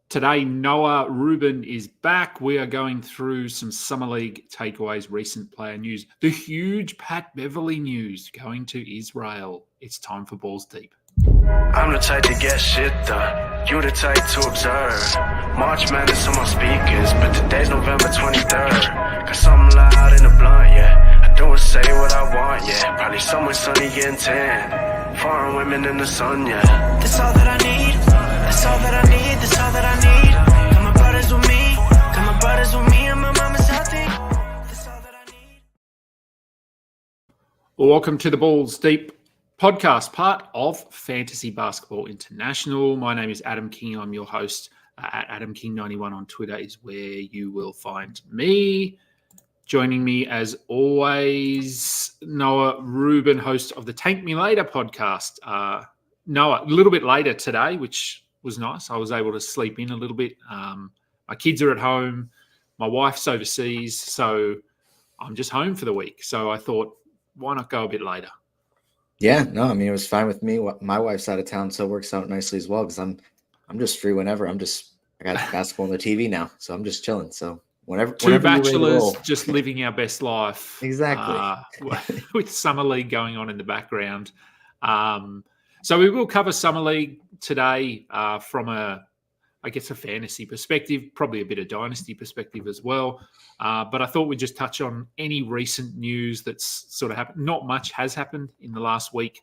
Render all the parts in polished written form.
Today, Noah Rubin is back. We are going through some Summer League takeaways, recent player news, the huge Pat Beverley news going to Israel. It's time for Balls Deep. I'm the type to get shit done. You the type to observe. March Madness on my speakers, but today's November 23rd. Got something loud in the blunt, yeah. I don't say what I want, yeah. Probably somewhere sunny getting tan. Foreign women in the sun, yeah. That's all that I need. That's all that I need. That's all that I need. Got my brothers with me. Got my brothers with me, and my mama's healthy. That's all that I need. Welcome to the Balls Deep podcast, part of Fantasy Basketball International. My name is Adam King. I'm your host at AdamKing91 on Twitter is where you will find me. Joining me as always, Noah Rubin, host of the Tank Me Later podcast. Noah, a little bit later today, which was nice. I was able to sleep in a little bit. My kids are at home. My wife's overseas, so I'm just home for the week. So I thought, why not go a bit later? Yeah, no, I mean, it was fine with me. My wife's out of town, so it works out nicely as well because I'm just free whenever. I got basketball on the TV now, so I'm just chilling. So whenever bachelors just living our best life. Exactly. With Summer League going on in the background. So we will cover Summer League today from a fantasy perspective, probably a bit of dynasty perspective as well. But I thought we'd just touch on any recent news that's sort of happened. Not much has happened in the last week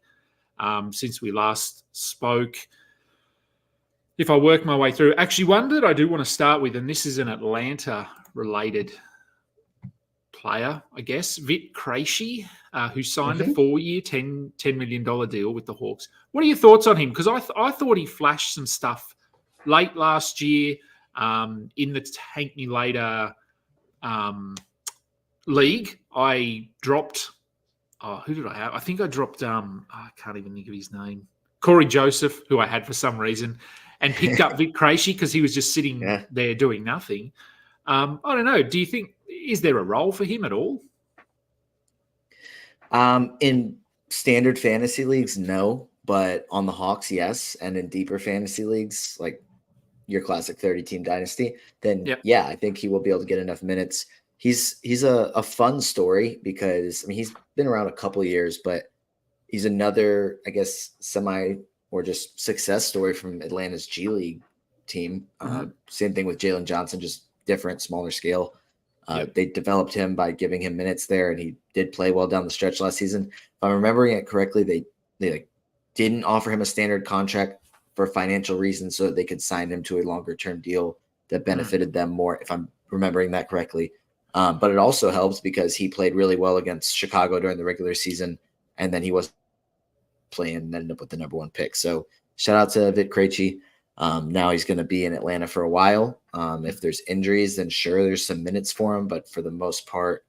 since we last spoke. If I work my way through, actually one that I do want to start with, and this is an Atlanta-related player, I guess, Vit Krejci, who signed a 4-year, $10 million deal with the Hawks. What are your thoughts on him? Because I thought he flashed some stuff late last year in the Tank Me Later league. I dropped who did I have? I think I dropped I can't even think of his name. Corey Joseph, who I had for some reason, and picked up Vit Krejci because he was just sitting there doing nothing. I don't know. Do you think, is there a role for him at all? In standard fantasy leagues, no. But on the Hawks, yes. And in deeper fantasy leagues, like your classic 30-team dynasty, then yeah, I think he will be able to get enough minutes. He's a fun story because, I mean, he's been around a couple of years, but he's another, I guess, semi or just success story from Atlanta's G League team. Same thing with Jalen Johnson, just different, smaller scale. They developed him by giving him minutes there, and he did play well down the stretch last season. If I'm remembering it correctly, they didn't offer him a standard contract for financial reasons so that they could sign him to a longer-term deal that benefited them more, if I'm remembering that correctly. But it also helps because he played really well against Chicago during the regular season, and then he was playing and ended up with the number 1 pick. So shout out to Vit Krejci. Now he's going to be in Atlanta for a while. If there's injuries, then sure, there's some minutes for him. But for the most part,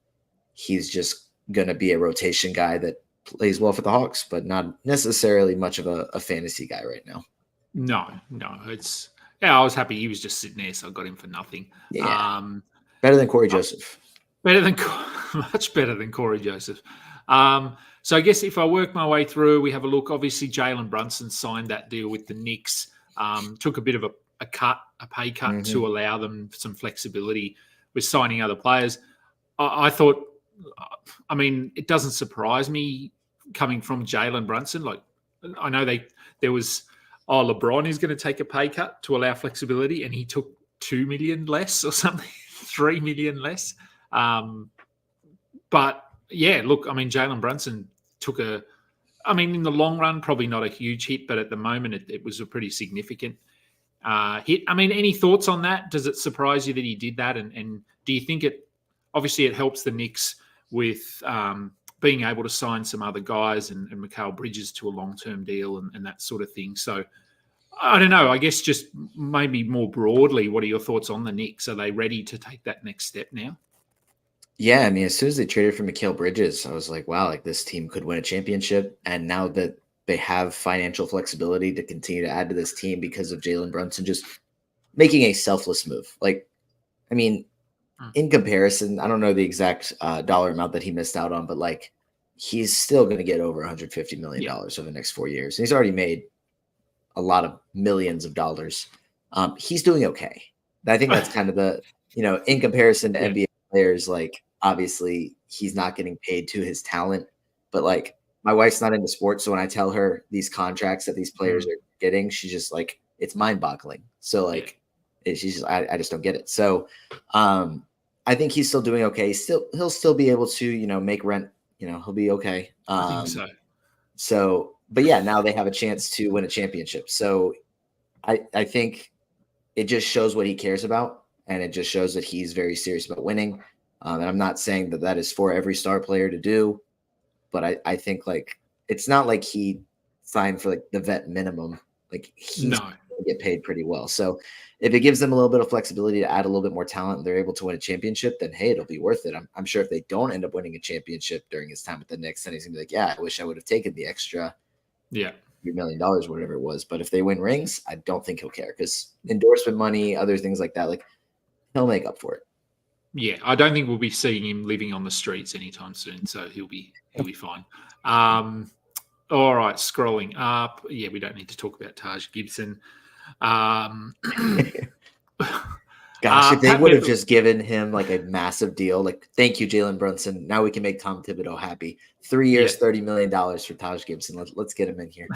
he's just going to be a rotation guy that plays well for the Hawks, but not necessarily much of a fantasy guy right now. No. I was happy he was just sitting there, so I got him for nothing. Yeah. Better than Corey Joseph. Much better than Corey Joseph. So I guess if I work my way through, we have a look. Obviously, Jalen Brunson signed that deal with the Knicks. Took a bit of a pay cut to allow them some flexibility with signing other players. I thought, I mean, it doesn't surprise me coming from Jalen Brunson. Like, I know there was, LeBron is going to take a pay cut to allow flexibility, and he took $2 million less or something, $3 million less. But yeah, look, I mean, Jalen Brunson took in the long run, probably not a huge hit, but at the moment it was a pretty significant hit. I mean, any thoughts on that? Does it surprise you that he did that? And do you think it helps the Knicks with being able to sign some other guys and Mikal Bridges to a long-term deal and that sort of thing? So I don't know. I guess just maybe more broadly, what are your thoughts on the Knicks? Are they ready to take that next step now? Yeah, I mean, as soon as they traded for Mikal Bridges, I was like, wow, like this team could win a championship. And now that they have financial flexibility to continue to add to this team because of Jalen Brunson just making a selfless move. Like, I mean, in comparison, I don't know the exact dollar amount that he missed out on, but like he's still going to get over $150 million over the next 4 years. And he's already made a lot of millions of dollars. He's doing okay. I think that's kind of the, in comparison to NBA players, like obviously he's not getting paid to his talent, but like my wife's not into sports. So when I tell her these contracts that these players are getting, she's just like, it's mind boggling. So like, she's just, I just don't get it. So I think he's still doing okay. He'll still be able to, make rent, he'll be okay. I think so. So, but yeah, now they have a chance to win a championship. So I think it just shows what he cares about. And it just shows that he's very serious about winning. And I'm not saying that is for every star player to do, but I think like, it's not like he signed for like the vet minimum. Like he's going to get paid pretty well. So if it gives them a little bit of flexibility to add a little bit more talent and they're able to win a championship, then hey, it'll be worth it. I'm sure if they don't end up winning a championship during his time at the Knicks, then he's gonna be like, yeah, I wish I would have taken the extra $3 million, whatever it was. But if they win rings, I don't think he'll care because endorsement money, other things like that, like he'll make up for it. Yeah, I don't think we'll be seeing him living on the streets anytime soon, so he'll be fine. All right, scrolling up. Yeah, we don't need to talk about Taj Gibson. Gosh, if they would have just given him like a massive deal, like thank you, Jalen Brunson. Now we can make Tom Thibodeau happy. 3 years, $30 million for Taj Gibson. Let's get him in here.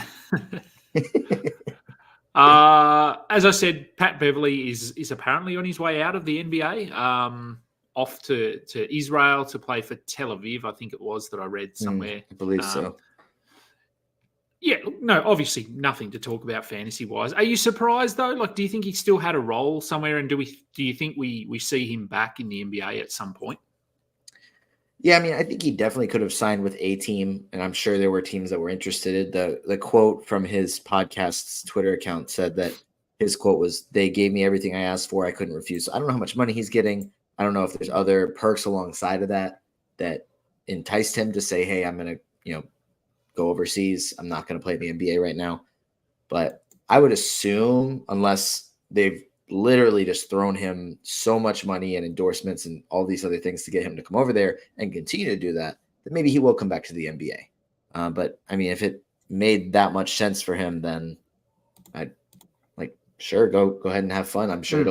As I said, Pat Beverly is apparently on his way out of the NBA, off to Israel to play for Tel Aviv. I think it was that I read somewhere. I believe so. Yeah, no, obviously nothing to talk about fantasy-wise. Are you surprised, though? Like, do you think he still had a role somewhere? And do you think we see him back in the NBA at some point? Yeah, I mean, I think he definitely could have signed with a team, and I'm sure there were teams that were interested. The quote from his podcast's Twitter account said that his quote was, "They gave me everything I asked for. I couldn't refuse." So I don't know how much money he's getting. I don't know if there's other perks alongside of that enticed him to say, "Hey, I'm going to, go overseas. I'm not going to play the NBA right now." But I would assume, unless they've literally just thrown him so much money and endorsements and all these other things to get him to come over there and continue to do that, then maybe he will come back to the NBA. But I mean, if it made that much sense for him, then I'd like, sure, go ahead and have fun. I'm sure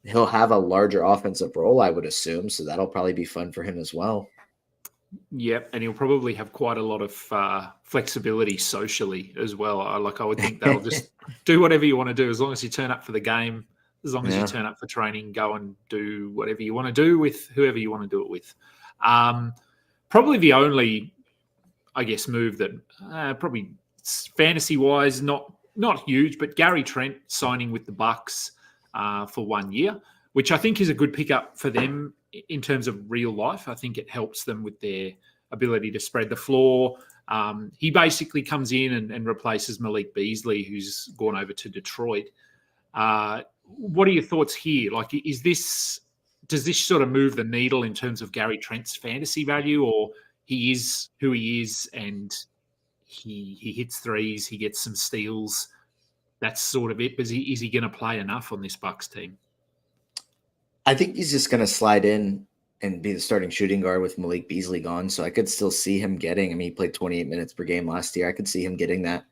he'll have a larger offensive role, I would assume. So that'll probably be fun for him as well. Yep, and he'll probably have quite a lot of flexibility socially as well. I would think they'll just do whatever you want to do as long as you turn up for the game, as long as you turn up for training, go and do whatever you want to do with whoever you want to do it with. Probably the only, I guess, move that probably fantasy-wise not huge, but Gary Trent signing with the Bucks for 1 year, which I think is a good pickup for them in terms of real life. I think it helps them with their ability to spread the floor. He basically comes in and replaces Malik Beasley, who's gone over to Detroit. What are your thoughts here? Like, does this sort of move the needle in terms of Gary Trent's fantasy value, or he is who he is and he hits threes, he gets some steals, that's sort of it? But is he going to play enough on this Bucks team? I think he's just going to slide in and be the starting shooting guard with Malik Beasley gone. So I could still see him getting, he played 28 minutes per game last year. I could see him getting that.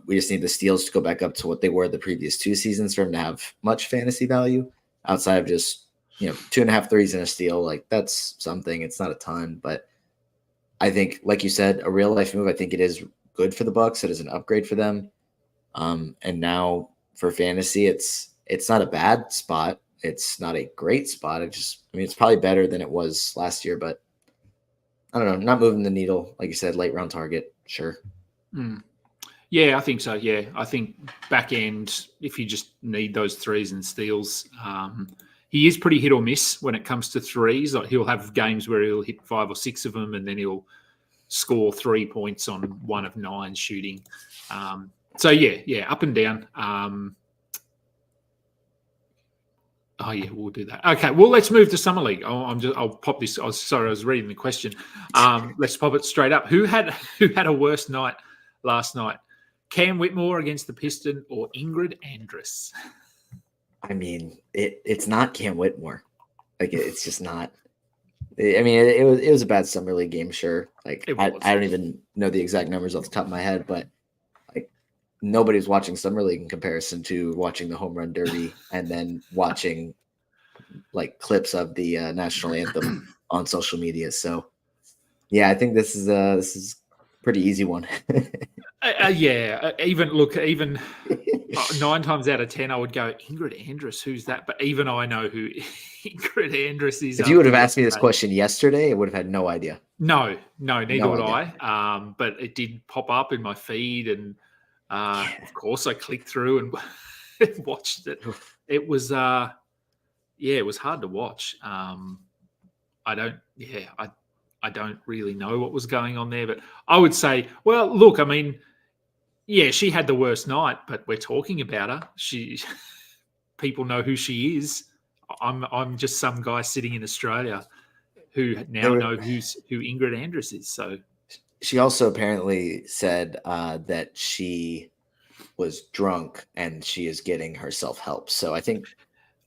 We just need the steals to go back up to what they were the previous 2 seasons for him to have much fantasy value outside of just, 2.5 threes and a steal. Like, that's something. It's not a ton, but I think, like you said, a real life move. I think it is good for the Bucks. It is an upgrade for them. And now for fantasy, it's not a bad spot. It's not a great spot. It's probably better than it was last year, but I don't know, not moving the needle. Like you said, late round target. Sure. Yeah, I think so. Yeah. I think back end, if you just need those threes and steals, he is pretty hit or miss when it comes to threes. Like, he'll have games where he'll hit 5 or 6 of them, and then he'll score 3 points on 1 of 9 shooting. So yeah, up and down. Oh yeah, we'll do that. Okay, well, let's move to Summer League. I'll pop this. Sorry, I was reading the question. Let's pop it straight up. Who had a worse night last night? Cam Whitmore against the Piston or Ingrid Andress? I mean, it's not Cam Whitmore. Like, it's just not. I mean, it was a bad Summer League game, sure. Like, I don't even know the exact numbers off the top of my head, but like nobody's watching Summer League in comparison to watching the Home Run Derby and then watching like clips of the national anthem on social media. So yeah, I think this is a pretty easy one. Even 9 times out of 10, I would go, Ingrid Andress, who's that? But even I know who Ingrid Andress is. If you would have asked me this question yesterday, I would have had no idea. No, neither would I. But it did pop up in my feed, and of course I clicked through and watched it. It was, it was hard to watch. I don't really know what was going on there, but I would say, well, look, I mean, yeah, she had the worst night, but we're talking about her. People know who she is. I'm just some guy sitting in Australia who now know who Ingrid Andress is. So she also apparently said that she was drunk and she is getting herself help. So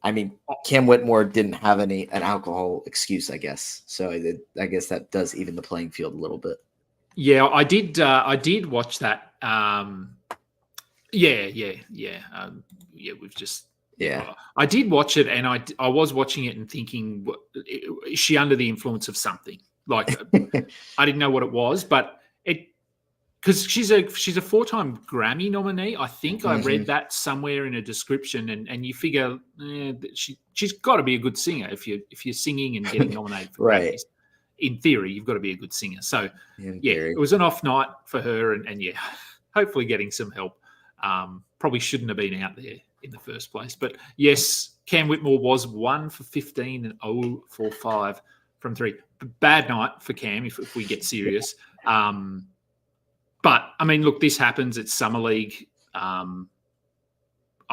I mean, Cam Whitmore didn't have an alcohol excuse, I guess. So I guess that does even the playing field a little bit. Yeah, I did watch that. We've just. Yeah, I did watch it, and I was watching it and thinking, is she under the influence of something? Like, I didn't know what it was, but because she's a 4-time Grammy nominee. I think I read that somewhere in a description, and you figure she's got to be a good singer if you're singing and getting nominated for right. Grammys. In theory, you've got to be a good singer. So it was an off night for her, and hopefully getting some help. Probably shouldn't have been out there in the first place, but yes, Cam Whitmore was 1 for 15 and 0 for 5 from 3. Bad night for Cam if we get serious. But I mean, look, this happens. It's Summer League. I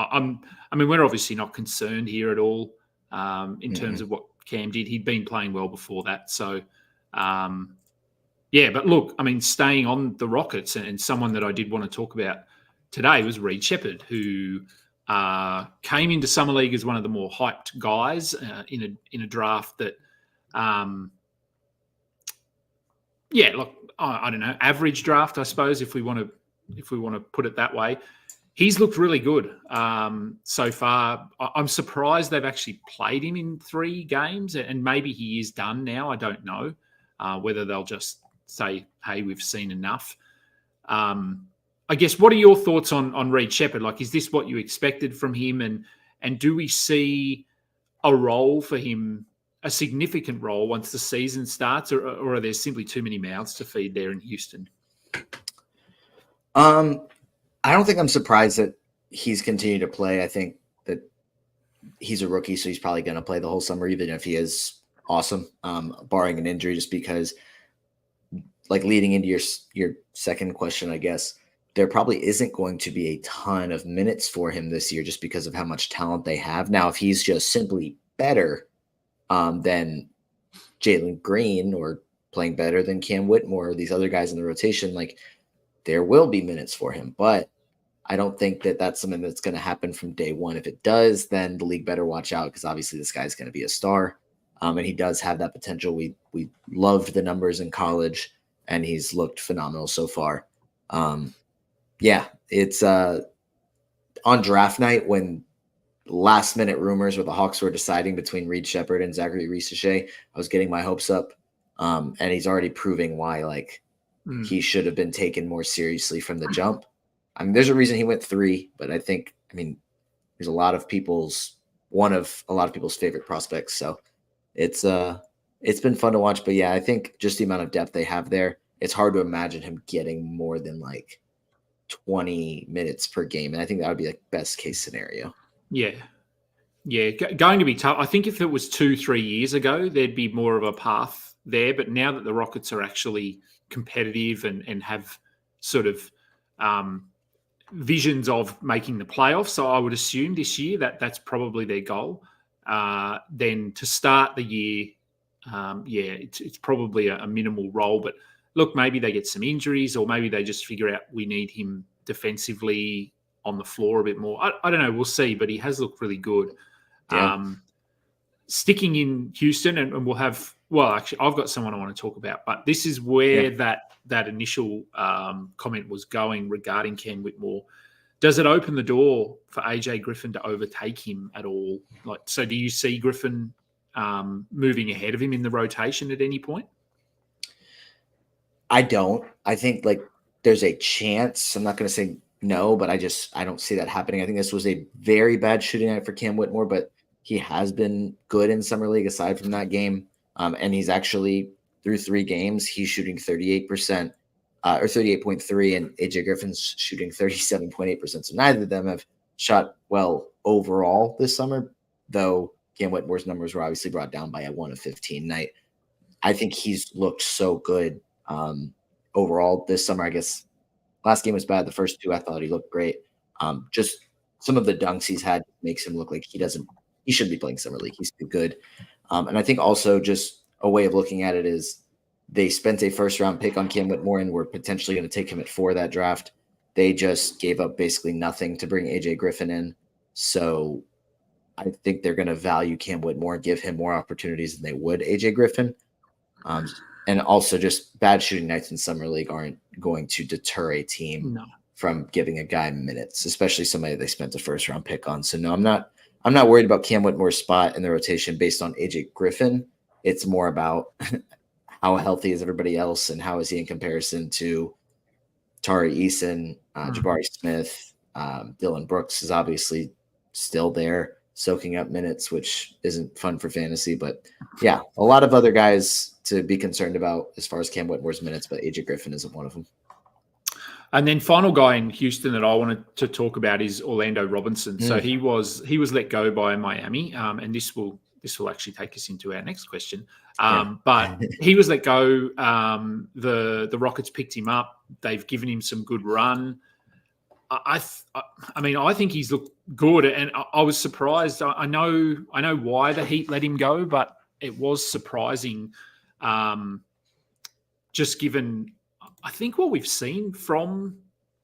mean, we're obviously not concerned here at all in terms of what Cam did. He'd been playing well before that. So, but look, I mean, staying on the Rockets and someone that I did want to talk about today was Reed Shepherd, who came into Summer League as one of the more hyped guys in a draft that, look, I don't know, average draft, I suppose, if we want to put it that way. He's looked really good so far. I'm surprised they've actually played him in 3 games, and maybe he is done now. I don't know whether they'll just say, hey, we've seen enough. I guess, what are your thoughts on Reed Shepherd? Like, is this what you expected from him? And do we see a role for him, a significant role, once the season starts, or are there simply too many mouths to feed there in Houston? I don't think I'm surprised that he's continued to play. I think that he's a rookie, so he's probably going to play the whole summer, even if he is awesome, barring an injury, just because, like, leading into your second question, I guess, there probably isn't going to be a ton of minutes for him this year just because of how much talent they have. Now, if he's just simply better than Jalen Green or playing better than Cam Whitmore or these other guys in the rotation, like, there will be minutes for him. But I don't think that that's something that's going to happen from day one. If it does, then the league better watch out, because obviously this guy's going to be a star. And he does have that potential. We loved the numbers in college, and he's looked phenomenal so far. It's on draft night, when last minute rumors where the Hawks were deciding between Reed Shepherd and Zachary Risache, I was getting my hopes up. And he's already proving why, like, he should have been taken more seriously from the jump. I mean, there's a reason he went 3, but I mean, he's one of a lot of people's favorite prospects. So it's been fun to watch. But yeah, I think just the amount of depth they have there, it's hard to imagine him getting more than like 20 minutes per game. And I think that would be like best case scenario. Yeah. Going to be tough. I think if it was 2-3 years ago, there'd be more of a path there. But now that the Rockets are actually competitive and have sort of visions of making the playoffs, so I would assume this year that's probably their goal. Then to start the year, it's probably a minimal role. But look, maybe they get some injuries, or maybe they just figure out we need him defensively on the floor a bit more. I don't know. We'll see. But he has looked really good. Yeah. Sticking in Houston, and we'll have. Well, actually, I've got someone I want to talk about, but this is where that initial comment was going regarding Cam Whitmore. does it open the door for AJ Griffin to overtake him at all? Like, so do you see Griffin moving ahead of him in the rotation at any point? I don't. I think like there's a chance. I'm not going to say no, but I don't see that happening. I think this was a very bad shooting night for Cam Whitmore, but he has been good in Summer League aside from that game. And he's actually through 3 games, he's shooting 38%. Or 38.3, and AJ Griffin's shooting 37.8%. So neither of them have shot well overall this summer, though Cam Whitmore's numbers were obviously brought down by a 1 of 15 night. I think he's looked so good overall this summer. I guess last game was bad. The first 2, I thought he looked great. Just some of the dunks he's had makes him look like he should be playing Summer League. He's too good. And I think also just a way of looking at it is they spent a first-round pick on Cam Whitmore and were potentially going to take him at 4 that draft. They just gave up basically nothing to bring AJ Griffin in. So I think they're going to value Cam Whitmore and give him more opportunities than they would AJ Griffin. And also just bad shooting nights in Summer League aren't going to deter a team from giving a guy minutes, especially somebody they spent a first-round pick on. So no, I'm not worried about Cam Whitmore's spot in the rotation based on AJ Griffin. It's more about how healthy is everybody else and how is he in comparison to Tari Eason, Jabari Smith, Dylan Brooks is obviously still there soaking up minutes, which isn't fun for fantasy. But yeah, a lot of other guys to be concerned about as far as Cam Whitmore's minutes, but AJ Griffin isn't one of them. And then final guy in Houston that I wanted to talk about is Orlando Robinson. So he was let go by Miami, and this will actually take us into our next question. But he was let go. The Rockets picked him up. They've given him some good run. I mean, I think he's looked good, and I was surprised. I know why the Heat let him go, but it was surprising, just given I think what we've seen from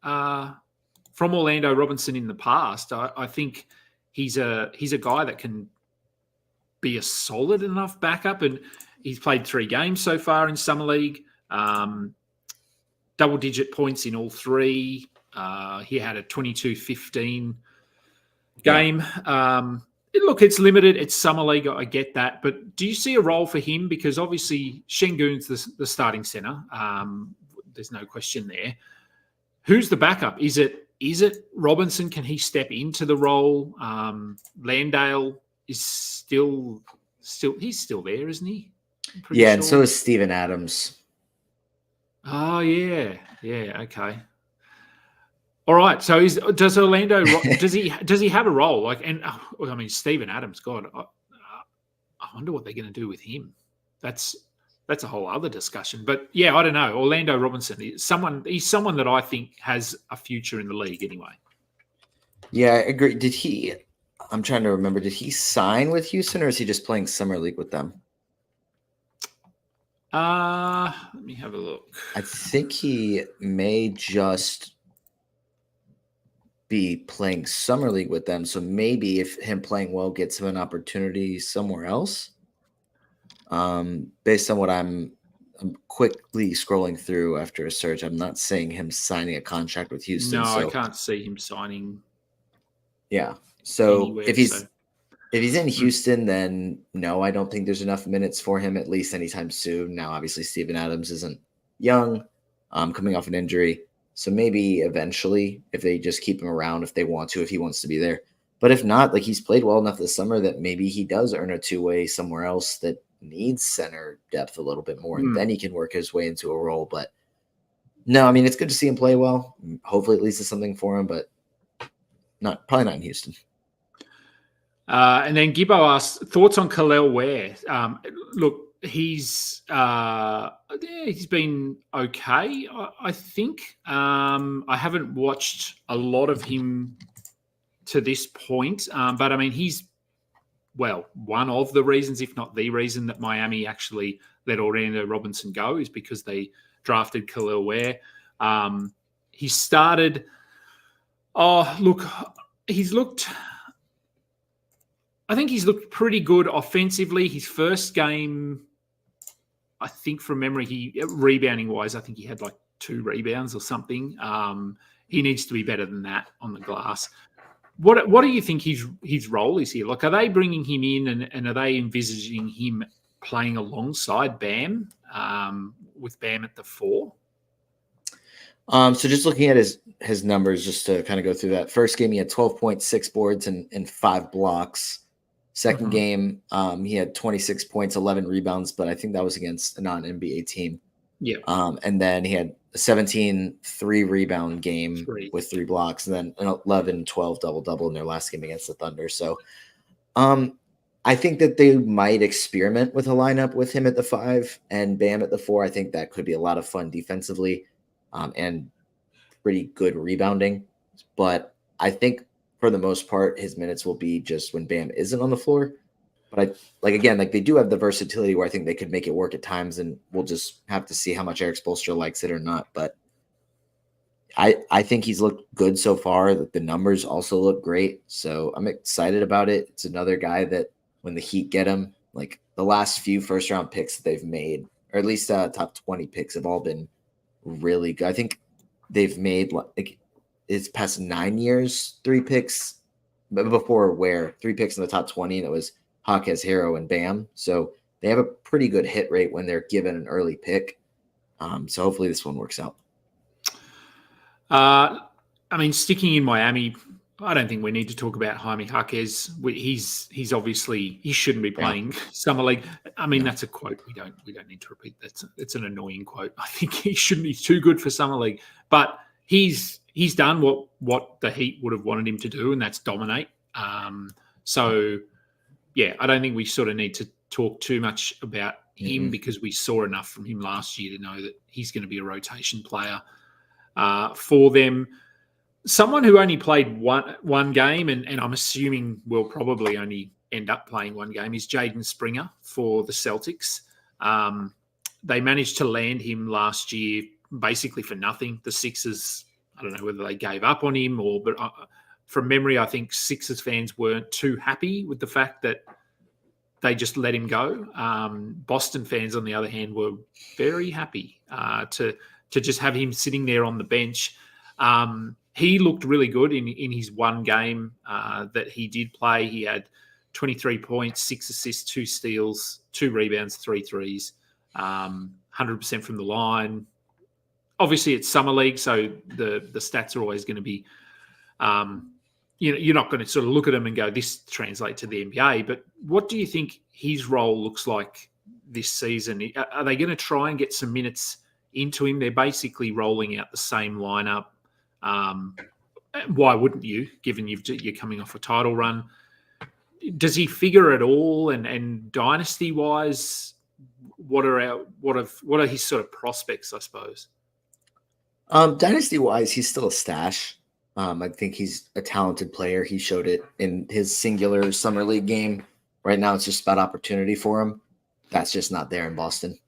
Orlando Robinson in the past. I think he's a guy that can be a solid enough backup, and he's played 3 games so far in Summer League, double-digit points in all 3. He had a 22-15 game. Look, it's limited. It's Summer League. I get that. But do you see a role for him? Because obviously Şengün's the starting center. There's no question there. Who's the backup? Is it Robinson? Can he step into the role? Landale is still he's still there, isn't he? Yeah, sure. And so is Steven Adams. Oh, yeah. Yeah, okay. All right. So does Orlando does he have a role? Like, and I mean, Steven Adams, God, I wonder what they're going to do with him. That's a whole other discussion. But yeah, I don't know. Orlando Robinson he's someone that I think has a future in the league anyway. Yeah, I agree. I'm trying to remember, did he sign with Houston or is he just playing Summer League with them? Let me have a look. I think he may just be playing Summer League with them. So maybe if him playing well gets him an opportunity somewhere else. Based on what I'm quickly scrolling through after a search, I'm not seeing him signing a contract with Houston. No, I can't see him signing. Yeah. So if he's in Houston, then no, I don't think there's enough minutes for him at least anytime soon. Now, obviously, Steven Adams isn't young, coming off an injury. So maybe eventually, if they just keep him around, if he wants to be there. But if not, like he's played well enough this summer that maybe he does earn a 2-way somewhere else that needs center depth a little bit more, and then he can work his way into a role. But no, I mean, it's good to see him play well. Hopefully it leads to something for him, but probably not in Houston. And then Gibbo asked thoughts on Khalil Ware. Look, he's been okay, I think. I haven't watched a lot of him to this point, but I mean, he's one of the reasons, if not the reason, that Miami actually let Orlando Robinson go is because they drafted Khalil Ware. He started. I think he's looked pretty good offensively. His first game, I think from memory, rebounding wise, I think he had like 2 rebounds or something. He needs to be better than that on the glass. What do you think his role is here? Like, are they bringing him in and are they envisaging him playing alongside Bam, with Bam at the 4? So just looking at his numbers, just to kind of go through that. First game, he had 12.6 boards and 5 blocks. Second game, he had 26 points, 11 rebounds, but I think that was against a non-NBA team. Yeah. And then he had a 17 3-rebound game with 3 blocks, and then an 11-12 double-double in their last game against the Thunder. So I think that they might experiment with a lineup with him at the 5 and Bam at the 4. I think that could be a lot of fun defensively, and pretty good rebounding. But I think for the most part, his minutes will be just when Bam isn't on the floor. But they do have the versatility where I think they could make it work at times, and we'll just have to see how much Eric Spoelstra likes it or not. But I think he's looked good so far. The numbers also look great. So I'm excited about it. It's another guy that when the Heat get him, like the last few first-round picks that they've made, or at least top 20 picks, have all been really good. I think they've made it's past 9 years, 3 picks, but before where 3 picks in the top 20, and it was Hawkes, Hero, and Bam. So they have a pretty good hit rate when they're given an early pick. So hopefully this one works out. I mean, sticking in Miami, I don't think we need to talk about Jaime Jaquez. He's obviously, he shouldn't be playing Summer League. I mean, that's a quote we don't need to repeat. It's an annoying quote. I think he shouldn't be too good for Summer League, but he's done what the Heat would have wanted him to do, and that's dominate. So yeah, I don't think we sort of need to talk too much about him because we saw enough from him last year to know that he's going to be a rotation player for them. Someone who only played one game, and I'm assuming will probably only end up playing one game, is Jaden Springer for the Celtics. They managed to land him last year basically for nothing. The Sixers, I don't know whether they gave up on him but from memory, I think Sixers fans weren't too happy with the fact that they just let him go. Boston fans, on the other hand, were very happy to just have him sitting there on the bench. He looked really good in his one game that he did play. He had 23 points, 6 assists, 2 steals, 2 rebounds, 3 threes, 100% from the line. Obviously, it's Summer League, so the stats are always going to be you're not going to sort of look at them and go, this translates to the NBA. But what do you think his role looks like this season? Are they going to try and get some minutes into him? They're basically rolling out the same lineup. Why wouldn't you, given you're coming off a title run? Does he figure it all? And dynasty-wise, what are his sort of prospects, I suppose? Dynasty-wise, he's still a stash. I think he's a talented player. He showed it in his singular Summer League game. Right now, it's just about opportunity for him. That's just not there in Boston.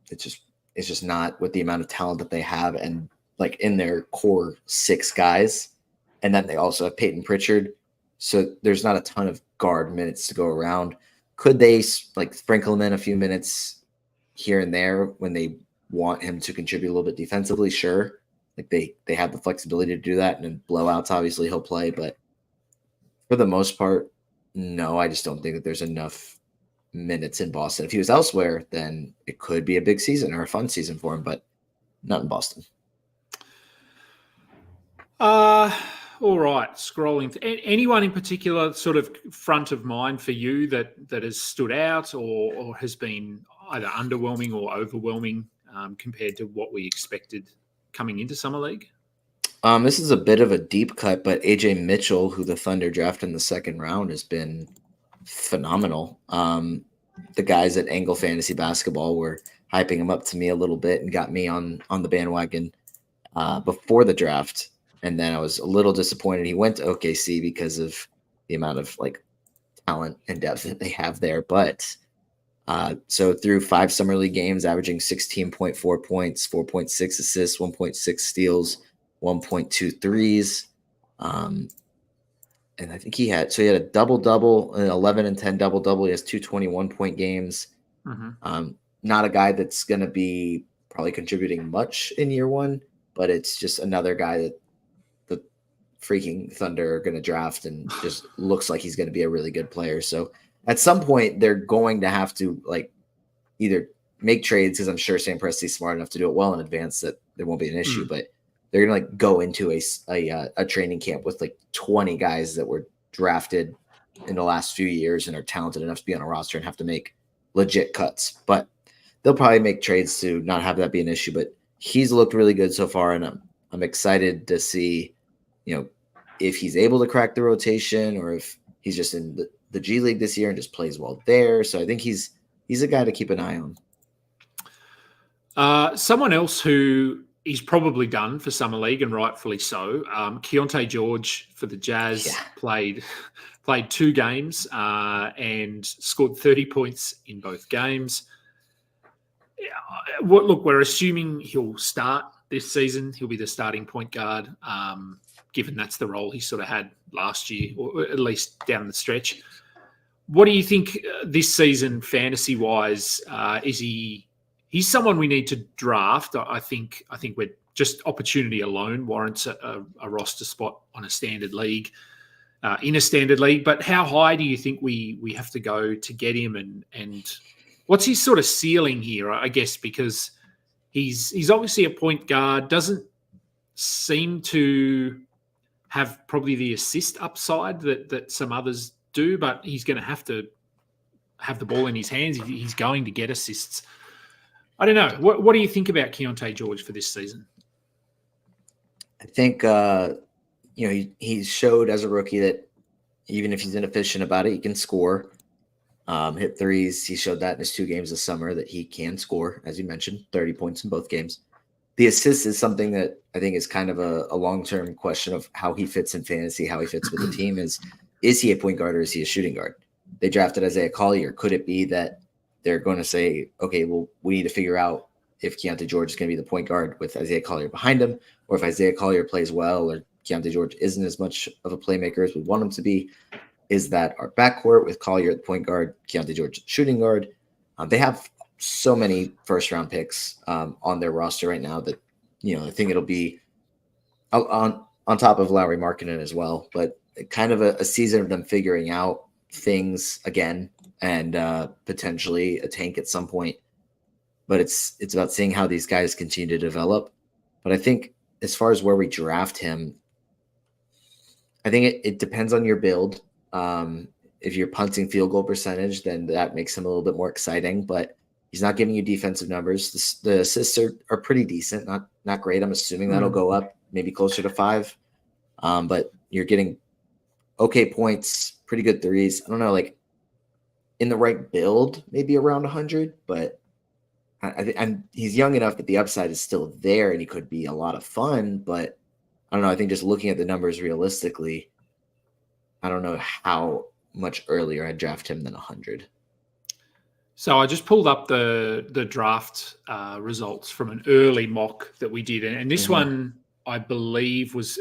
It's just not with the amount of talent that they have, and like in their core 6 guys. And then they also have Peyton Pritchard. So there's not a ton of guard minutes to go around. Could they like sprinkle him in a few minutes here and there when they want him to contribute a little bit defensively? Sure. Like they have the flexibility to do that, and in blowouts, obviously he'll play, but for the most part, no, I just don't think that there's enough minutes in Boston. If he was elsewhere, then it could be a big season or a fun season for him, but not in Boston. All right. Scrolling. Anyone in particular sort of front of mind for you that has stood out or has been either underwhelming or overwhelming compared to what we expected coming into Summer League? This is a bit of a deep cut, but AJ Mitchell, who the Thunder drafted in the 2nd round, has been phenomenal. The guys at Angle Fantasy Basketball were hyping him up to me a little bit and got me on the bandwagon before the draft. And then I was a little disappointed he went to OKC because of the amount of like talent and depth that they have there. But so through 5 Summer League games, averaging 16.4 points, 4.6 assists, 1.6 steals, 1.2 threes. And I think he had a double-double, an 11 and 10 double-double. He has 2 21-point games. Not a guy that's going to be probably contributing much in year 1, but it's just another guy that the freaking Thunder are going to draft and just looks like he's going to be a really good player. So at some point they're going to have to like either make trades, because I'm sure Sam Presti's smart enough to do it well in advance that there won't be an issue, but they're going to like go into a training camp with like 20 guys that were drafted in the last few years and are talented enough to be on a roster and have to make legit cuts. But they'll probably make trades to not have that be an issue. But he's looked really good so far, and I'm excited to see, if he's able to crack the rotation or if he's just in the G League this year and just plays well there. So I think he's a guy to keep an eye on. Someone else who he's probably done for Summer League, and rightfully so. Keontae George for the Jazz played 2 games and scored 30 points in both games. Look, we're assuming he'll start this season. He'll be the starting point guard, given that's the role he sort of had last year, or at least down the stretch. What do you think this season, fantasy-wise? He's someone we need to draft. I think we're just opportunity alone warrants a roster spot on a standard league, in a standard league. But how high do you think we have to go to get him? And what's his sort of ceiling here? I guess because he's obviously a point guard, doesn't seem to have probably the assist upside that some others do, but he's going to have the ball in his hands. He's going to get assists. I don't know. What do you think about Keontae George for this season? I think, he showed as a rookie that even if he's inefficient about it, he can score, hit threes. He showed that in his 2 games this summer that he can score, as you mentioned, 30 points in both games. The assist is something that I think is kind of a long-term question of how he fits in fantasy, how he fits with the team. Is he a point guard or is he a shooting guard? They drafted Isaiah Collier. Could it be that they're going to say, okay, well, we need to figure out if Keontae George is going to be the point guard with Isaiah Collier behind him, or if Isaiah Collier plays well or Keontae George isn't as much of a playmaker as we want him to be. Is that our backcourt with Collier at the point guard, Keontae George shooting guard? They have so many first-round picks on their roster right now that, I think it'll be on top of Lauri Markkanen as well, but kind of a season of them figuring out things again and potentially a tank at some point. But it's about seeing how these guys continue to develop. But I think as far as where we draft him, I think it depends on your build. If you're punting field goal percentage, then that makes him a little bit more exciting, but he's not giving you defensive numbers. The assists are pretty decent, not great. I'm assuming that'll go up, maybe closer to 5. But you're getting okay points, pretty good threes. I don't know, like in the right build, maybe around 100, but he's young enough that the upside is still there and he could be a lot of fun. But I don't know. I think just looking at the numbers realistically, I don't know how much earlier I'd draft him than 100. So I just pulled up the draft results from an early mock that we did. And this one, I believe, was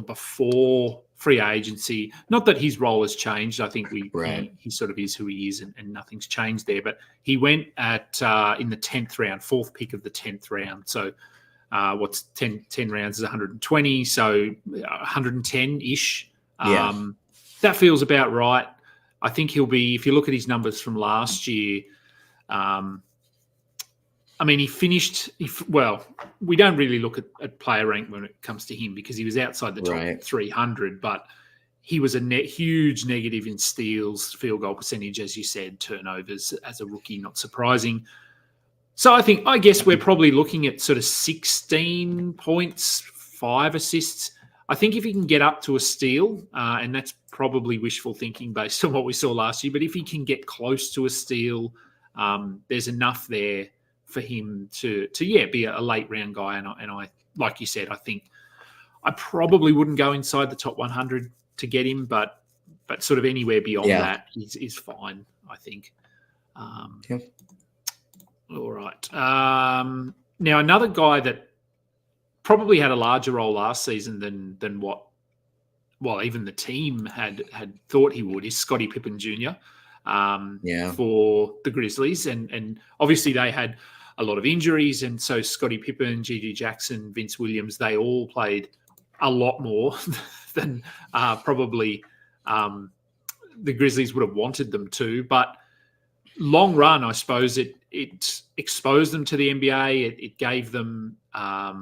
before free agency. Not that his role has changed. I think he sort of is who he is and nothing's changed there. But he went at in the 10th round, 4th pick of the 10th round. So what's 10 rounds is 120. So 110-ish. That feels about right. I think he'll be, if you look at his numbers from last year, he finished, we don't really look at player rank when it comes to him because he was outside the top 300, but he was a huge negative in steals, field goal percentage, as you said, turnovers as a rookie, not surprising. So I guess we're probably looking at sort of 16 points, 5 assists. I think if he can get up to a steal, and that's probably wishful thinking based on what we saw last year, but if he can get close to a steal, there's enough there for him to be a late round guy. And I, like you said, I think I probably wouldn't go inside the top 100 to get him, but sort of anywhere beyond that is fine, I think. All right. Now another guy that probably had a larger role last season than what, even the team had thought he would, is Scottie Pippen Jr. For the Grizzlies. And obviously they had a lot of injuries. And so Scottie Pippen, Gigi Jackson, Vince Williams, they all played a lot more than probably the Grizzlies would have wanted them to. But long run, I suppose it exposed them to the NBA. It gave them a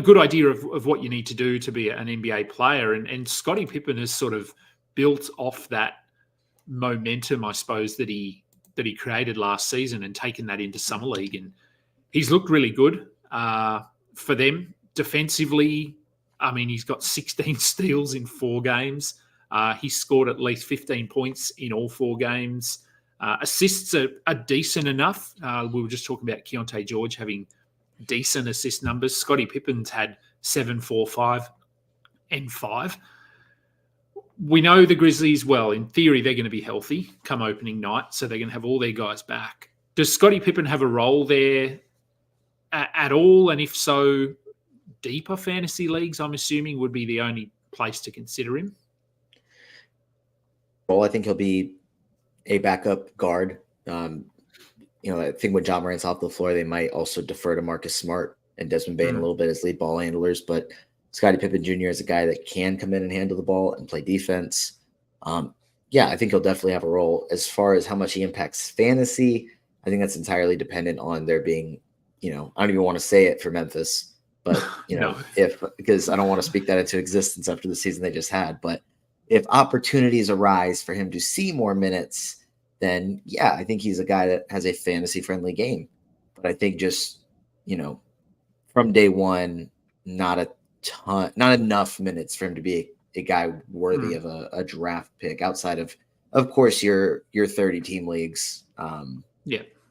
good idea of what you need to do to be an NBA player. And Scottie Pippen has sort of built off that momentum, I suppose, that he created last season and taken that into Summer League. And he's looked really good for them. Defensively, I mean, he's got 16 steals in 4 games. He's scored at least 15 points in all 4 games. Assists are decent enough. We were just talking about Keontae George having decent assist numbers. Scottie Pippen's had 7, 4, 5, and 5. We know the Grizzlies, well, in theory, they're going to be healthy come opening night, so they're going to have all their guys back. Does Scottie Pippen have a role there at all? And if so, deeper fantasy leagues, I'm assuming, would be the only place to consider him? Well, I think he'll be a backup guard. I think when John Morant's off the floor, they might also defer to Marcus Smart and Desmond Bane a little bit as lead ball handlers. But Scottie Pippen Jr. is a guy that can come in and handle the ball and play defense. I think he'll definitely have a role. As far as how much he impacts fantasy, I think that's entirely dependent on there being, I don't even want to say it for Memphis, but, No. because I don't want to speak that into existence after the season they just had. But if opportunities arise for him to see more minutes, then I think he's a guy that has a fantasy-friendly game. But I think just, from day one, not enough minutes for him to be a guy worthy of a draft pick outside of course, your 30-team leagues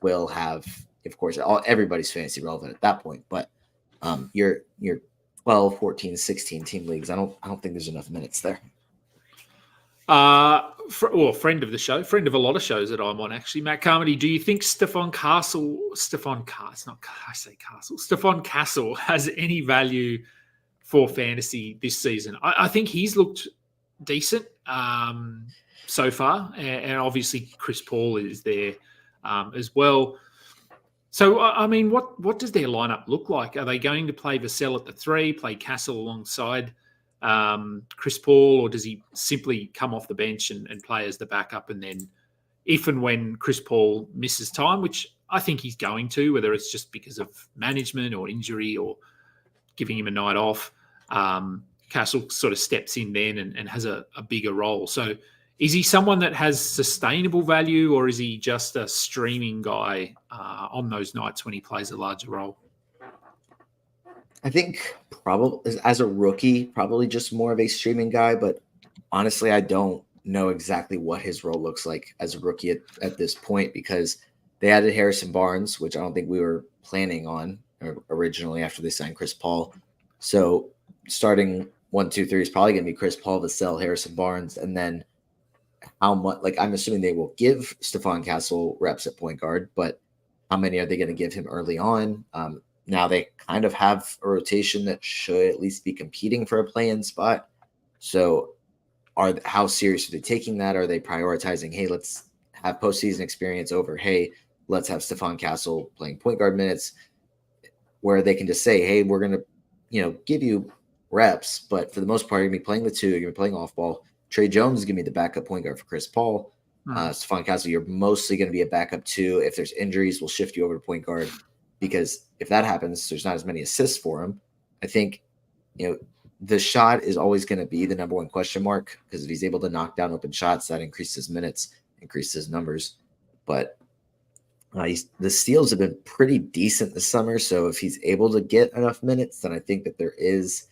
will have, of course, everybody's fantasy relevant at that point. But your 12, 14, 16-team leagues, I don't think there's enough minutes there. Friend of the show, friend of a lot of shows that I'm on, actually, Matt Carmody. Do you think Stephon Castle has any value for fantasy this season? I think he's looked decent so far, and obviously Chris Paul is there as well. So, I mean, what does their lineup look like? Are they going to play Vassell at the 3, play Castle alongside Chris Paul, or does he simply come off the bench and play as the backup? And then if and when Chris Paul misses time, which I think he's going to, whether it's just because of management or injury or giving him a night off, Castle sort of steps in then and has a bigger role. So is he someone that has sustainable value, or is he just a streaming guy on those nights when he plays a larger role? I think probably as a rookie, probably just more of a streaming guy. But honestly, I don't know exactly what his role looks like as a rookie at this point, because they added Harrison Barnes, which I don't think we were planning on originally after they signed Chris Paul. So starting 1, 2, 3 is probably going to be Chris Paul, Vassell, Harrison Barnes, and then how much? Like, I'm assuming they will give Stephon Castle reps at point guard, but how many are they going to give him early on? Now they kind of have a rotation that should at least be competing for a play-in spot. So how serious are they taking that? Are they prioritizing, hey, let's have postseason experience over, hey, let's have Stephon Castle playing point guard minutes, where they can just say, hey, we're going to, give you reps, but for the most part, you're going to be playing the 2, you're going to be playing off ball. Trey Jones is going to be the backup point guard for Chris Paul. Stephon Castle, you're mostly going to be a backup 2. If there's injuries, we'll shift you over to point guard, because if that happens, there's not as many assists for him. I think, the shot is always going to be the number one question mark, because if he's able to knock down open shots, that increases his minutes, increases his numbers. But the steals have been pretty decent this summer. So if he's able to get enough minutes, then I think that there is,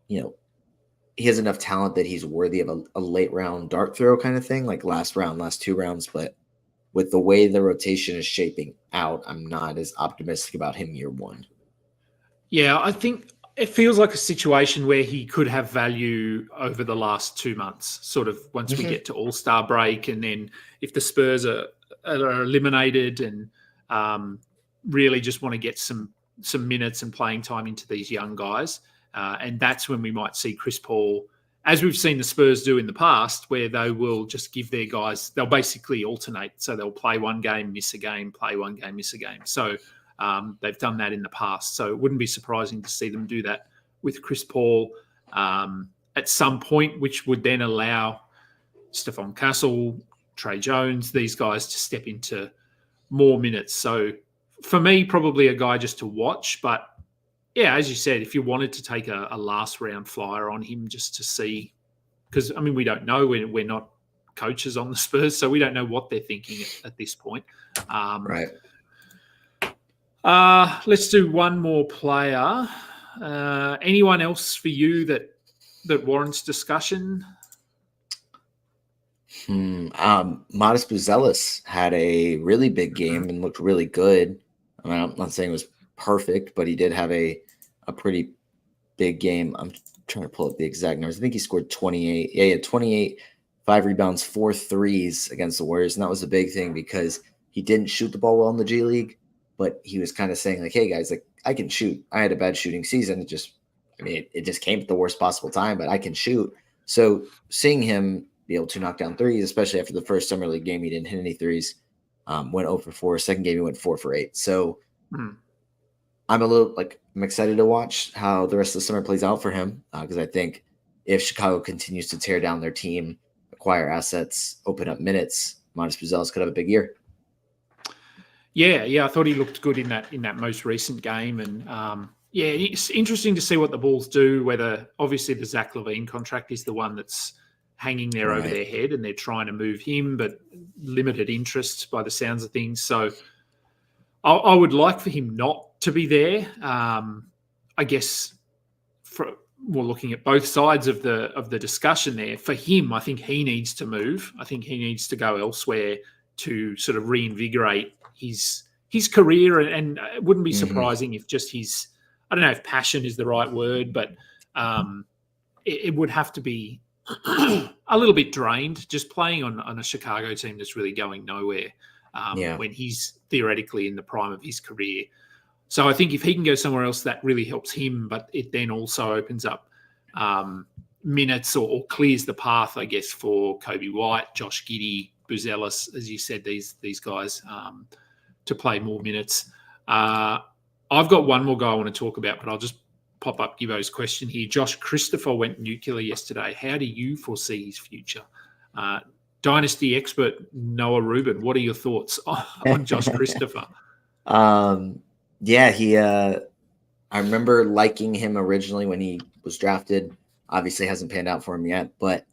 he has enough talent that he's worthy of a late round dart throw kind of thing, like last 2 rounds. But with the way the rotation is shaping out, I'm not as optimistic about him year 1. Yeah, I think it feels like a situation where he could have value over the last 2 months, sort of once we get to All-Star break, and then if the Spurs are eliminated and really just want to get some minutes and playing time into these young guys. And that's when we might see Chris Paul as we've seen the Spurs do in the past, where they will just give their guys, they'll basically alternate. So they'll play one game, miss a game, play one game, miss a game. So they've done that in the past. So it wouldn't be surprising to see them do that with Chris Paul at some point, which would then allow Stephon Castle, Trey Jones, these guys to step into more minutes. So for me, probably a guy just to watch. But yeah, as you said, if you wanted to take a last round flyer on him just to see, because I mean, we don't know, we're not coaches on the Spurs, so we don't know what they're thinking at this point. Right. Let's do one more player. Anyone else for you that warrants discussion? Modest Buzelis had a really big game and looked really good. I mean, I'm not saying it was perfect, but he did have a pretty big game. I'm trying to pull up the exact numbers. I think he scored 28. Yeah, he had 28, 5 rebounds, 4 threes against the Warriors. And that was a big thing because he didn't shoot the ball well in the G League, but he was kind of saying like, hey guys, like I can shoot. I had a bad shooting season. It just came at the worst possible time, but I can shoot. So seeing him be able to knock down threes, especially after the first summer league game, he didn't hit any threes, went 0 for 4. Second game, he went 4 for 8. So I'm excited to watch how the rest of the summer plays out for him because I think if Chicago continues to tear down their team, acquire assets, open up minutes, Modest Buzelis could have a big year. Yeah, I thought he looked good in that most recent game, and it's interesting to see what the Bulls do. Whether obviously the Zach LaVine contract is the one that's hanging there over their head, and they're trying to move him, but limited interest by the sounds of things. So I would like for him not to be there. I guess we're looking at both sides of the discussion there. For him, I think he needs to move. I think he needs to go elsewhere to sort of reinvigorate his career. And it wouldn't be surprising if just his, I don't know if passion is the right word, but it would have to be a little bit drained just playing on a Chicago team that's really going nowhere when he's theoretically in the prime of his career. So I think if he can go somewhere else, that really helps him, but it then also opens up minutes or clears the path, I guess, for Kobe White, Josh Giddey, Buzelis, as you said, these guys to play more minutes. I've got one more guy I want to talk about, but I'll just pop up Gibbo's question here. Josh Christopher went nuclear yesterday. How do you foresee his future? Dynasty expert Noah Rubin, what are your thoughts on Josh Christopher? I remember liking him originally when he was drafted. Obviously hasn't panned out for him yet, but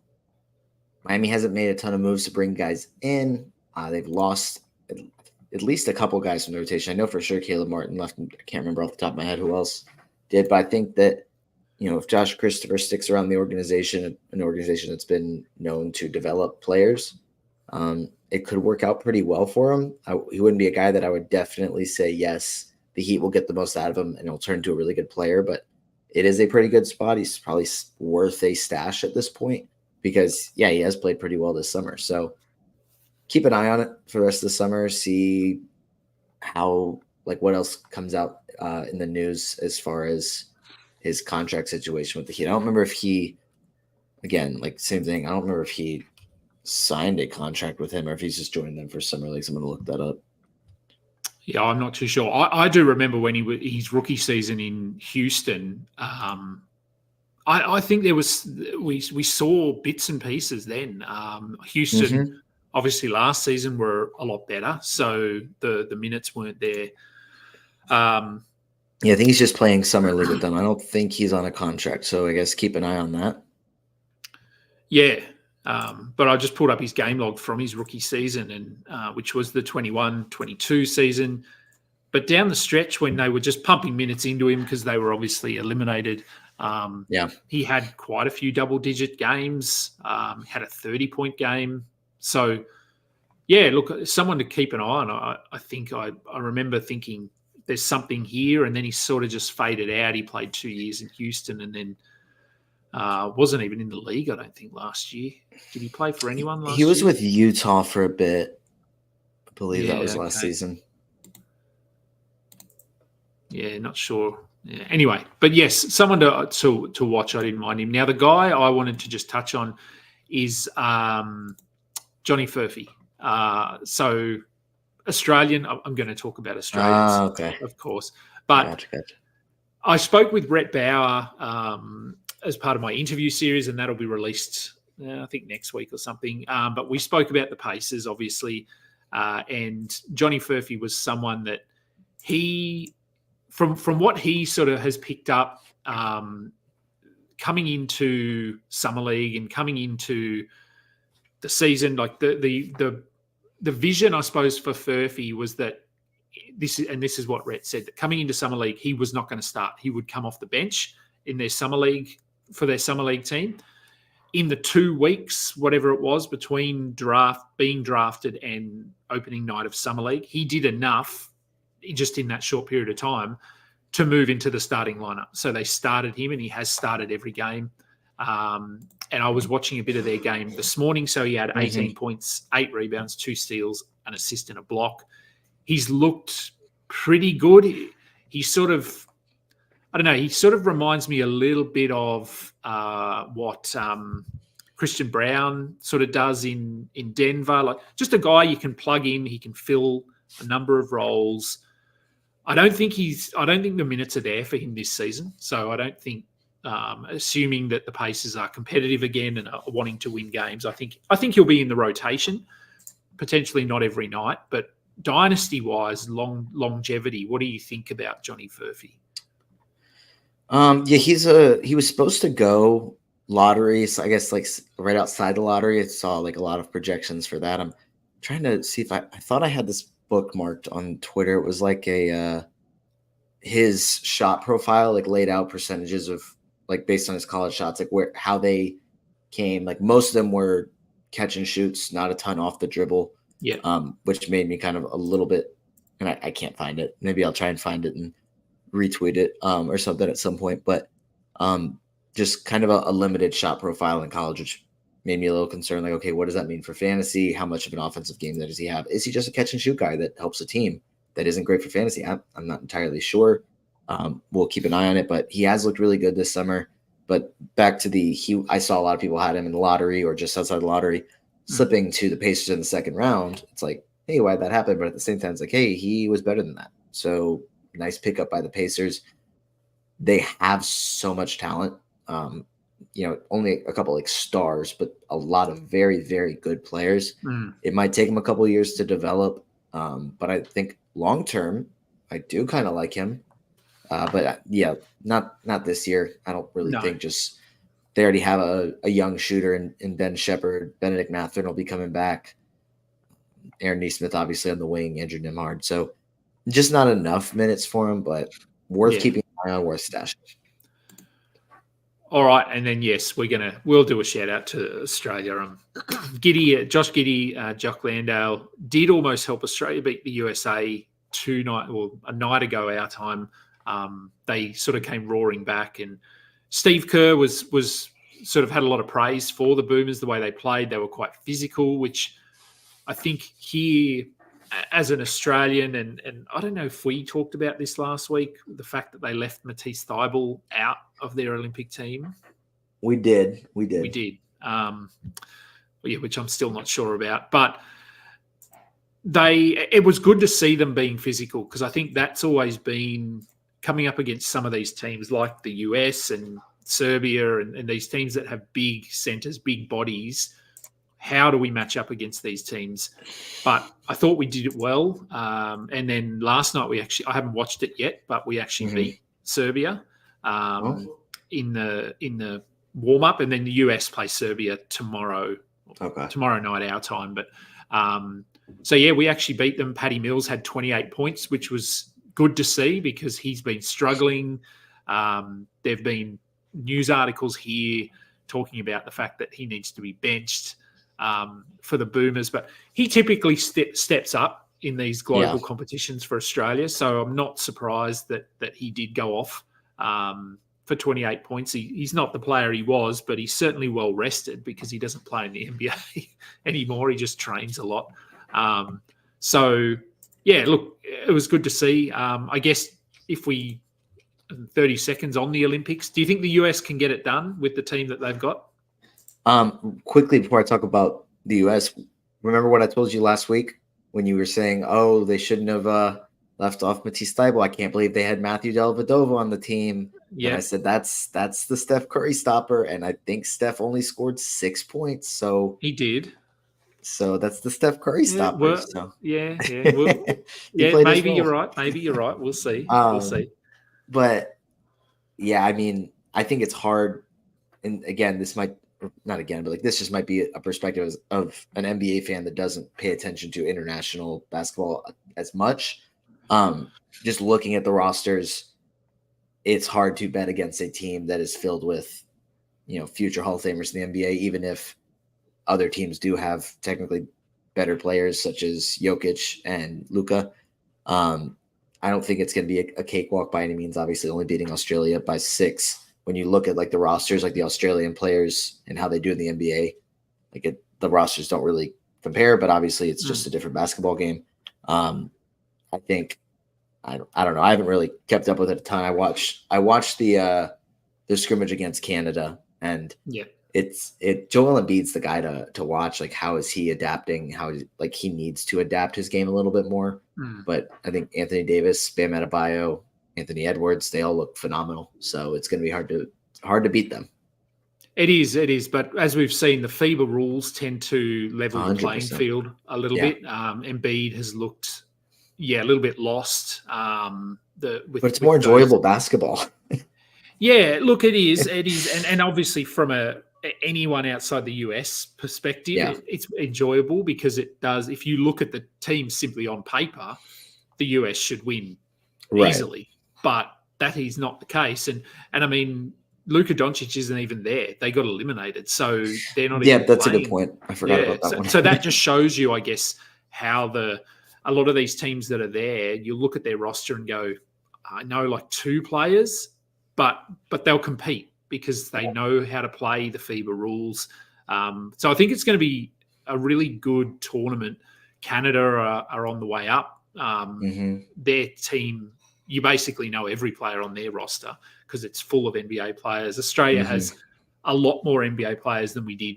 Miami hasn't made a ton of moves to bring guys in. They've lost at least a couple guys from the rotation. I know for sure Caleb Martin left. I can't remember off the top of my head who else did, but I think that, if Josh Christopher sticks around the organization, an organization that's been known to develop players, it could work out pretty well for him. He wouldn't be a guy that I would definitely say, yes, the Heat will get the most out of him and he'll turn into a really good player, but it is a pretty good spot. He's probably worth a stash at this point because, he has played pretty well this summer. So keep an eye on it for the rest of the summer, see how, what else comes out in the news as far as his contract situation with the Heat. I don't remember if he, again, same thing. I don't remember if he signed a contract with him or if he's just joining them for summer leagues. I'm going to look that up. Yeah, I'm not too sure. I do remember when his rookie season in Houston. I think there was we saw bits and pieces then. Houston, obviously, last season were a lot better, so the minutes weren't there. I think he's just playing summer league with them. I don't think he's on a contract, so I guess keep an eye on that. Yeah. But I just pulled up his game log from his rookie season, and which was the 21-22 season. But down the stretch when they were just pumping minutes into him because they were obviously eliminated, he had quite a few double-digit games, had a 30-point game. So, look, someone to keep an eye on. I think I remember thinking there's something here, and then he sort of just faded out. He played 2 years in Houston and then wasn't even in the league, I don't think, last year. Did he play for anyone last year? He was with Utah for a bit. I believe that was last season. Yeah, not sure Yeah. Anyway, but yes, someone to watch. I didn't mind him. Now, the guy I wanted to just touch on is Johnny Furphy. So Australian. I'm going to talk about Australians, Okay. of course. But Gotcha. I spoke with Brett Bauer as part of my interview series, and that'll be released, I think, next week or something. But we spoke about the Pacers, obviously, and Johnny Furphy was someone that he, from what he sort of has picked up coming into Summer League and coming into the season, like the vision, I suppose, for Furphy was that this is what Rhett said, that coming into Summer League, he was not going to start. He would come off the bench in their Summer League for their Summer League team. In the 2 weeks, whatever it was, between being drafted and opening night of Summer League, he did enough just in that short period of time to move into the starting lineup. So they started him, and he has started every game. And I was watching a bit of their game this morning. So he had 18 points, 8 rebounds, 2 steals, an assist and a block. He's looked pretty good. He sort of, I don't know, he sort of reminds me a little bit of what Christian Brown sort of does in Denver. Like, just a guy you can plug in. He can fill a number of roles. I don't think the minutes are there for him this season. So I don't think, assuming that the Pacers are competitive again and are wanting to win games, I think he'll be in the rotation, potentially not every night, but dynasty-wise, longevity, what do you think about Johnny Furphy? Yeah, he was supposed to go lottery, so I guess like right outside the lottery. I saw like a lot of projections for that. I'm trying to see if I thought I had this bookmarked on Twitter. It was like his shot profile, like laid out percentages of like based on his college shots, like how they came. Like most of them were catch and shoots, not a ton off the dribble. Yeah. Which made me kind of a little bit, and I can't find it. Maybe I'll try and find it and retweet it or something at some point. But just kind of a limited shot profile in college, which made me a little concerned. Like, okay, what does that mean for fantasy? How much of an offensive game does he have? Is he just a catch and shoot guy that helps a team? That isn't great for fantasy. I'm not entirely sure. We'll keep an eye on it, but he has looked really good this summer. But back to I saw a lot of people had him in the lottery or just outside the lottery, slipping to the Pacers in the second round. It's like, hey, why'd that happen? But at the same time, it's like, hey, he was better than that. So nice pickup by the Pacers. They have so much talent. Only a couple like stars, but a lot of very, very good players. It might take him a couple of years to develop. But I think long term, I do kind of like him. But yeah, not this year. I don't really think just they already have a young shooter in Ben Shepherd. Benedict Mathurin will be coming back. Aaron Nesmith, obviously, on the wing, Andrew Nemhard. So just not enough minutes for him, but worth keeping an eye on, worth stashing. All right, and then yes, we'll do a shout out to Australia. Josh Giddey, Jock Landale did almost help Australia beat the USA a night ago our time. They sort of came roaring back, and Steve Kerr was sort of had a lot of praise for the Boomers, the way they played. They were quite physical, which I think here as an Australian, and I don't know if we talked about this last week, the fact that they left Matisse Thybulle out of their Olympic team. We did. Which I'm still not sure about. But it was good to see them being physical, because I think that's always been coming up against some of these teams like the US and Serbia and these teams that have big centers, big bodies. How do we match up against these teams? But I thought we did it well. And then last night I haven't watched it yet, but we actually beat Serbia in the warm up, and then the US play Serbia tomorrow. Okay. Tomorrow night our time. But so yeah, we actually beat them. Paddy Mills had 28 points, which was good to see because he's been struggling. There've been news articles here talking about the fact that he needs to be benched for the Boomers, but he typically steps up in these global competitions for Australia. So I'm not surprised that he did go off for 28 points. He's not the player he was, but he's certainly well rested because he doesn't play in the NBA anymore. He just trains a lot. So yeah, look, it was good to see. I guess if we 30 seconds on the Olympics. Do you think the US can get it done with the team that they've got? Quickly, before I talk about the US, remember what I told you last week when you were saying, oh, they shouldn't have left off Matisse Thybulle. I can't believe they had Matthew Dellavedova on the team. Yeah. And I said, that's the Steph Curry stopper. And I think Steph only scored 6 points. So he did. So that's the Steph Curry stopper. Well, so. Yeah. Well, maybe you're right. Maybe you're right. We'll see. We'll see. But yeah, I mean, I think it's hard. And again, this might not again, but like this just might be a perspective of an NBA fan that doesn't pay attention to international basketball as much. Just looking at the rosters, it's hard to bet against a team that is filled with, future Hall of Famers in the NBA, even if other teams do have technically better players such as Jokic and Luka. I don't think it's going to be a cakewalk by any means, obviously only beating Australia by 6. When you look at like the rosters, like the Australian players and how they do in the NBA, the rosters don't really compare, but obviously it's just a different basketball game. I think, I don't know. I haven't really kept up with it a ton. I watched the scrimmage against Canada, and Joel Embiid's the guy to watch. Like, how is he adapting? He needs to adapt his game a little bit more. But I think Anthony Davis, Bam Adebayo, Anthony Edwards, they all look phenomenal. So it's going to be hard to beat them. It is. But as we've seen, the FIBA rules tend to level 100%. The playing field a little bit. Embiid has looked, a little bit lost. But it's more enjoyable basketball. Yeah, look, it is. And obviously from anyone outside the US perspective, it's enjoyable because it does. If you look at the team simply on paper, the US should win easily, but that is not the case. And I mean, Luka Doncic isn't even there. They got eliminated, so they're not. Yeah, that's playing. A good point. I forgot about that one. So that just shows you, I guess, how a lot of these teams that are there, you look at their roster and go, I know like 2 players, but they'll compete because they know how to play the FIBA rules. So I think it's going to be a really good tournament. Canada are on the way up. Their team, you basically know every player on their roster because it's full of NBA players. Australia has a lot more NBA players than we did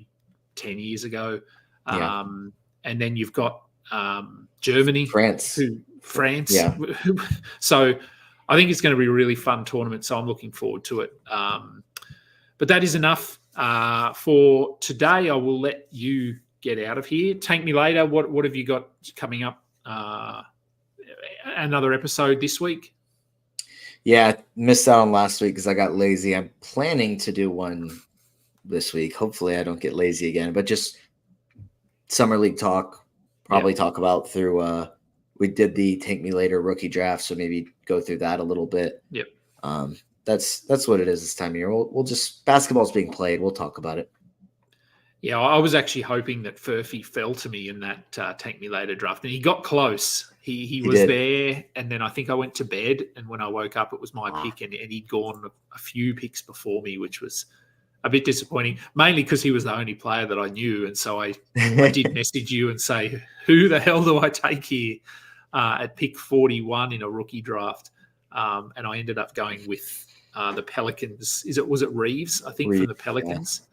10 years ago. And then you've got Germany. France. Yeah. So I think it's going to be a really fun tournament. So I'm looking forward to it. But that is enough for today. I will let you get out of here. Thank me later. What have you got coming up? Another episode this week? Yeah, missed out on last week because I got lazy. I'm planning to do one this week. Hopefully I don't get lazy again, but just Summer League talk, probably talk about through we did the Tank Me Later rookie draft, so maybe go through that a little bit. Yep. That's what it is this time of year. We'll just, basketball's being played. We'll talk about it. Yeah, I was actually hoping that Furphy fell to me in that Tank Me Later draft, and he got close. He was there, and then I think I went to bed, and when I woke up, it was my pick, and he'd gone a few picks before me, which was a bit disappointing, mainly because he was the only player that I knew, and so I did message you and say, who the hell do I take here at pick 41 in a rookie draft? And I ended up going with the Pelicans. Was it Reeves? I think Reeves, from the Pelicans. Yeah.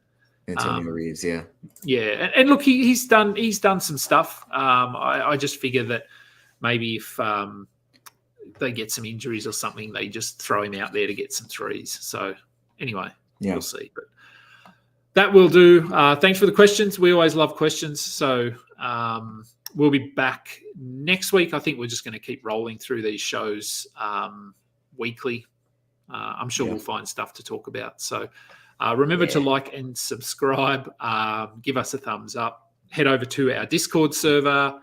Antonio Reeves, yeah. Yeah, and look, he's done some stuff. I just figure that maybe if they get some injuries or something, they just throw him out there to get some threes. So anyway, we'll see. But that will do. Thanks for the questions. We always love questions. So we'll be back next week. I think we're just going to keep rolling through these shows weekly. I'm sure we'll find stuff to talk about. So remember to like and subscribe. Give us a thumbs up. Head over to our Discord server.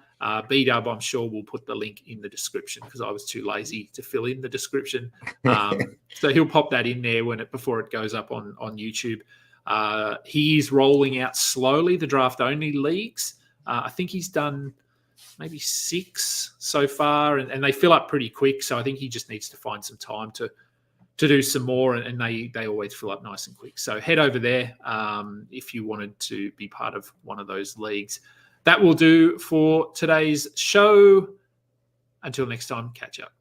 B-Dub, I'm sure we'll put the link in the description because I was too lazy to fill in the description. So he'll pop that in there before it goes up on YouTube. He is rolling out slowly the draft-only leagues. I think he's done maybe 6 so far, and they fill up pretty quick. So I think he just needs to find some time to do some more, and they always fill up nice and quick. So head over there if you wanted to be part of one of those leagues. That will do for today's show. Until next time, catch up.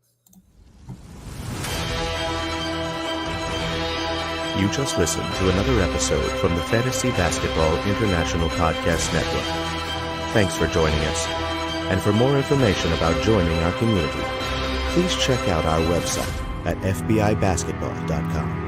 You just listened to another episode from the Fantasy Basketball International Podcast Network. Thanks for joining us. And for more information about joining our community, please check out our website at fbibasketball.com.